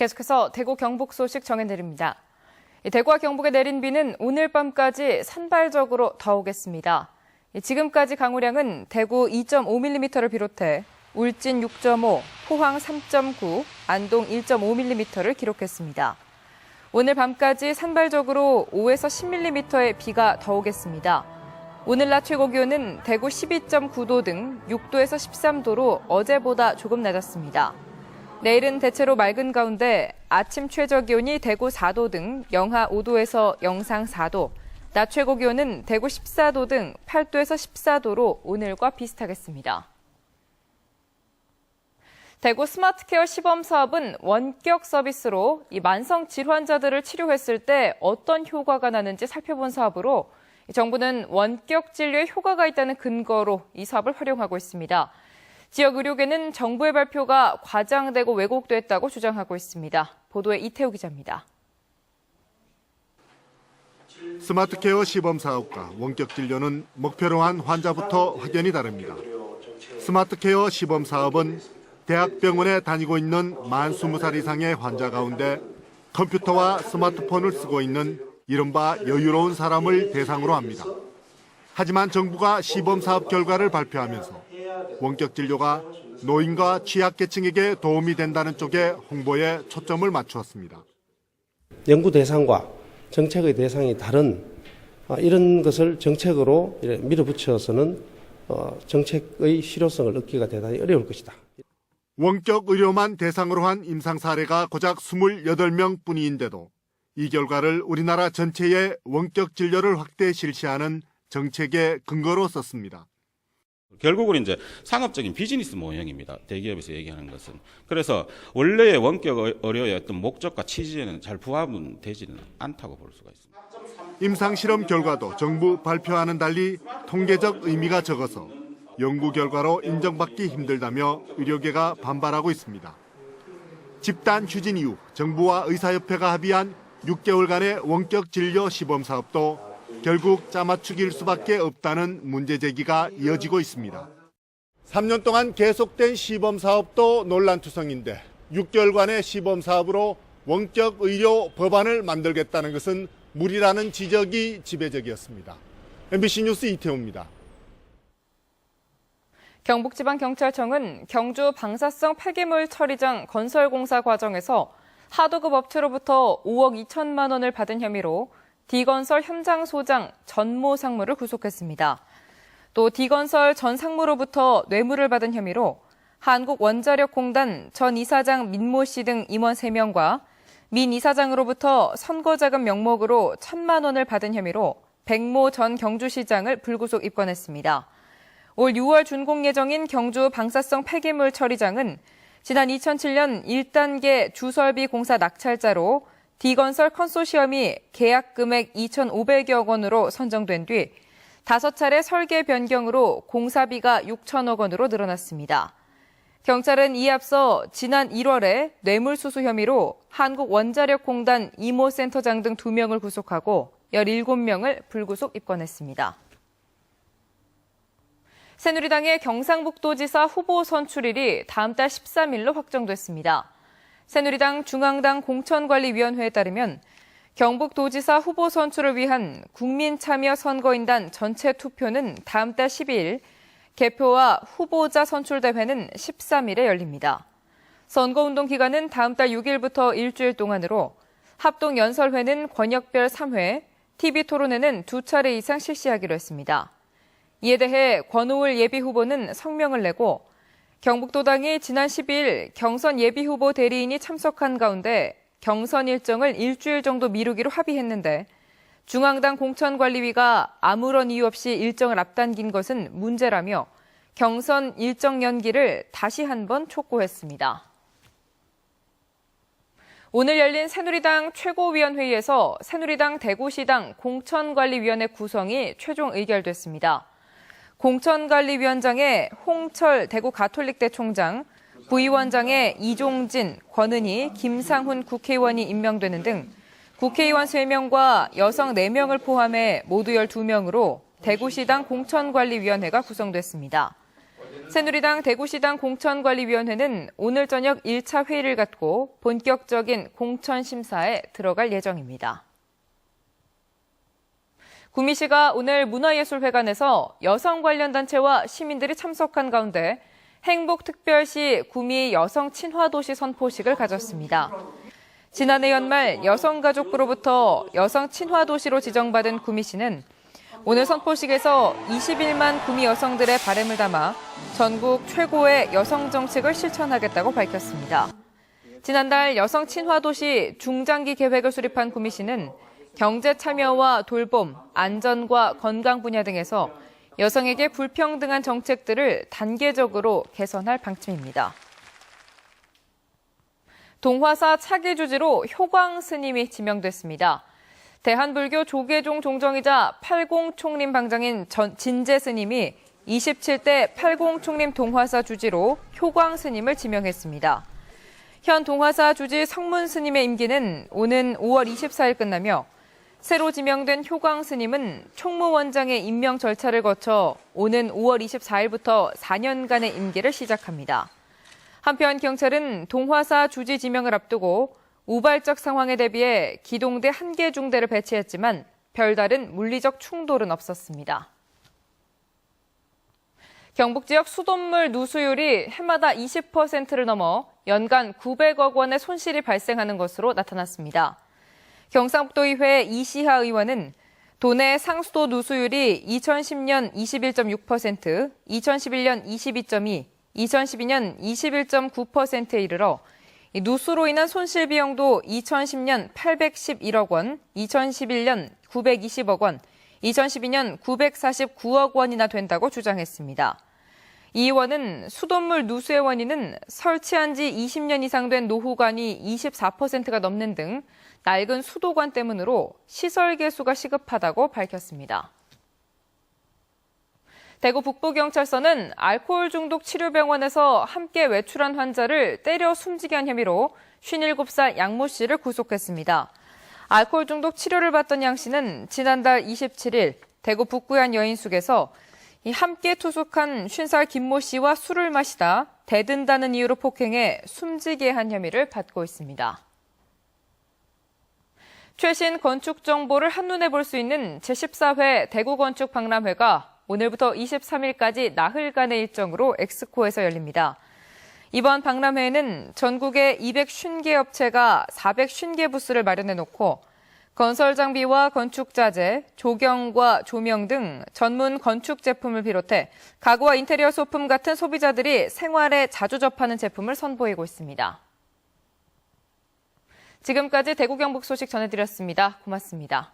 계속해서 대구 경북 소식 전해드립니다. 대구와 경북에 내린 비는 오늘 밤까지 산발적으로 더 오겠습니다. 지금까지 강우량은 대구 2.5mm를 비롯해 울진 6.5, 포항 3.9, 안동 1.5mm를 기록했습니다. 오늘 밤까지 산발적으로 5에서 10mm의 비가 더 오겠습니다. 오늘 낮 최고 기온은 대구 12.9도 등 6도에서 13도로 어제보다 조금 낮았습니다. 내일은 대체로 맑은 가운데 아침 최저 기온이 대구 4도 등 영하 5도에서 영상 4도, 낮 최고 기온은 대구 14도 등 8도에서 14도로 오늘과 비슷하겠습니다. 대구 스마트케어 시범 사업은 원격 서비스로 이 만성 질환자들을 치료했을 때 어떤 효과가 나는지 살펴본 사업으로 정부는 원격 진료에 효과가 있다는 근거로 이 사업을 활용하고 있습니다. 지역 의료계는 정부의 발표가 과장되고 왜곡됐다고 주장하고 있습니다. 보도에 이태우 기자입니다. 스마트케어 시범 사업과 원격 진료는 목표로 한 환자부터 확연히 다릅니다. 스마트케어 시범 사업은 대학병원에 다니고 있는 만 20살 이상의 환자 가운데 컴퓨터와 스마트폰을 쓰고 있는 이른바 여유로운 사람을 대상으로 합니다. 하지만 정부가 시범 사업 결과를 발표하면서 원격 진료가 노인과 취약계층에게 도움이 된다는 쪽에 홍보에 초점을 맞추었습니다. 연구 대상과 정책의 대상이 다른 이런 것을 정책으로 밀어붙여서는 정책의 실효성을 얻기가 대단히 어려울 것이다. 원격 의료만 대상으로 한 임상 사례가 고작 28명 뿐인데도 이 결과를 우리나라 전체의 원격 진료를 확대 실시하는 정책의 근거로 썼습니다. 결국은 이제 상업적인 비즈니스 모형입니다. 대기업에서 얘기하는 것은. 그래서 원래의 원격 의료의 어떤 목적과 취지에는 잘 부합은 되지는 않다고 볼 수가 있습니다. 임상 실험 결과도 정부 발표와는 달리 통계적 의미가 적어서 연구 결과로 인정받기 힘들다며 의료계가 반발하고 있습니다. 집단 휴진 이후 정부와 의사협회가 합의한 6개월간의 원격 진료 시범 사업도 결국 짜맞추기일 수밖에 없다는 문제 제기가 이어지고 있습니다. 3년 동안 계속된 시범 사업도 논란투성인데 6개월간의 시범 사업으로 원격 의료 법안을 만들겠다는 것은 무리라는 지적이 지배적이었습니다. MBC 뉴스 이태우입니다. 경북지방경찰청은 경주 방사성 폐기물 처리장 건설 공사 과정에서 하도급 업체로부터 5억 2천만 원을 받은 혐의로 D건설 현장 소장 전모 상무를 구속했습니다. 또 D건설 전 상무로부터 뇌물을 받은 혐의로 한국원자력공단 전 이사장 민모 씨 등 임원 3명과 민 이사장으로부터 선거자금 명목으로 1천만 원을 받은 혐의로 백모 전 경주시장을 불구속 입건했습니다. 올 6월 준공 예정인 경주 방사성 폐기물 처리장은 지난 2007년 1단계 주설비 공사 낙찰자로 D건설 컨소시엄이 계약 금액 2,500여 원으로 선정된 뒤 5차례 설계 변경으로 공사비가 6천억 원으로 늘어났습니다. 경찰은 이에 앞서 지난 1월에 뇌물수수 혐의로 한국원자력공단 이모센터장 등 2명을 구속하고 17명을 불구속 입건했습니다. 새누리당의 경상북도지사 후보 선출일이 다음 달 13일로 확정됐습니다. 새누리당 중앙당 공천관리위원회에 따르면 경북도지사 후보 선출을 위한 국민참여선거인단 전체 투표는 다음 달 12일, 개표와 후보자 선출대회는 13일에 열립니다. 선거운동 기간은 다음 달 6일부터 일주일 동안으로 합동연설회는 권역별 3회, TV토론회는 2차례 이상 실시하기로 했습니다. 이에 대해 권오을 예비후보는 성명을 내고 경북도당이 지난 12일 경선 예비후보 대리인이 참석한 가운데 경선 일정을 일주일 정도 미루기로 합의했는데 중앙당 공천관리위가 아무런 이유 없이 일정을 앞당긴 것은 문제라며 경선 일정 연기를 다시 한번 촉구했습니다. 오늘 열린 새누리당 최고위원회의에서 새누리당 대구시당 공천관리위원회 구성이 최종 의결됐습니다. 공천관리위원장에 홍철 대구 가톨릭대 총장, 부위원장에 이종진, 권은희, 김상훈 국회의원이 임명되는 등 국회의원 3명과 여성 4명을 포함해 모두 12명으로 대구시당 공천관리위원회가 구성됐습니다. 새누리당 대구시당 공천관리위원회는 오늘 저녁 1차 회의를 갖고 본격적인 공천 심사에 들어갈 예정입니다. 구미시가 오늘 문화예술회관에서 여성 관련 단체와 시민들이 참석한 가운데 행복특별시 구미 여성 친화도시 선포식을 가졌습니다. 지난해 연말 여성가족부로부터 여성 친화도시로 지정받은 구미시는 오늘 선포식에서 21만 구미 여성들의 바람을 담아 전국 최고의 여성 정책을 실천하겠다고 밝혔습니다. 지난달 여성 친화도시 중장기 계획을 수립한 구미시는 경제 참여와 돌봄, 안전과 건강 분야 등에서 여성에게 불평등한 정책들을 단계적으로 개선할 방침입니다. 동화사 차기 주지로 효광 스님이 지명됐습니다. 대한불교 조계종 종정이자 팔공총림 방장인 진재 스님이 27대 팔공총림 동화사 주지로 효광 스님을 지명했습니다. 현 동화사 주지 성문 스님의 임기는 오는 5월 24일 끝나며 새로 지명된 효광 스님은 총무원장의 임명 절차를 거쳐 오는 5월 24일부터 4년간의 임기를 시작합니다. 한편 경찰은 동화사 주지 지명을 앞두고 우발적 상황에 대비해 기동대 1개 중대를 배치했지만 별다른 물리적 충돌은 없었습니다. 경북 지역 수돗물 누수율이 해마다 20%를 넘어 연간 900억 원의 손실이 발생하는 것으로 나타났습니다. 경상북도의회 이시하 의원은 도내 상수도 누수율이 2010년 21.6%, 2011년 22.2%, 2012년 21.9%에 이르러 누수로 인한 손실 비용도 2010년 811억 원, 2011년 920억 원, 2012년 949억 원이나 된다고 주장했습니다. 이 의원은 수돗물 누수의 원인은 설치한 지 20년 이상 된 노후관이 24%가 넘는 등 낡은 수도관 때문으로 시설 개수가 시급하다고 밝혔습니다. 대구 북부경찰서는 알코올 중독 치료병원에서 함께 외출한 환자를 때려 숨지게 한 혐의로 57살 양모 씨를 구속했습니다. 알코올 중독 치료를 받던 양 씨는 지난달 27일 대구 북구의 한 여인숙에서 함께 투숙한 50살 김모 씨와 술을 마시다 대든다는 이유로 폭행해 숨지게 한 혐의를 받고 있습니다. 최신 건축 정보를 한눈에 볼 수 있는 제14회 대구건축 박람회가 오늘부터 23일까지 나흘간의 일정으로 엑스코에서 열립니다. 이번 박람회에는 전국의 250개 업체가 450개 부스를 마련해놓고 건설 장비와 건축 자재, 조경과 조명 등 전문 건축 제품을 비롯해 가구와 인테리어 소품 같은 소비자들이 생활에 자주 접하는 제품을 선보이고 있습니다. 지금까지 대구 경북 소식 전해드렸습니다. 고맙습니다.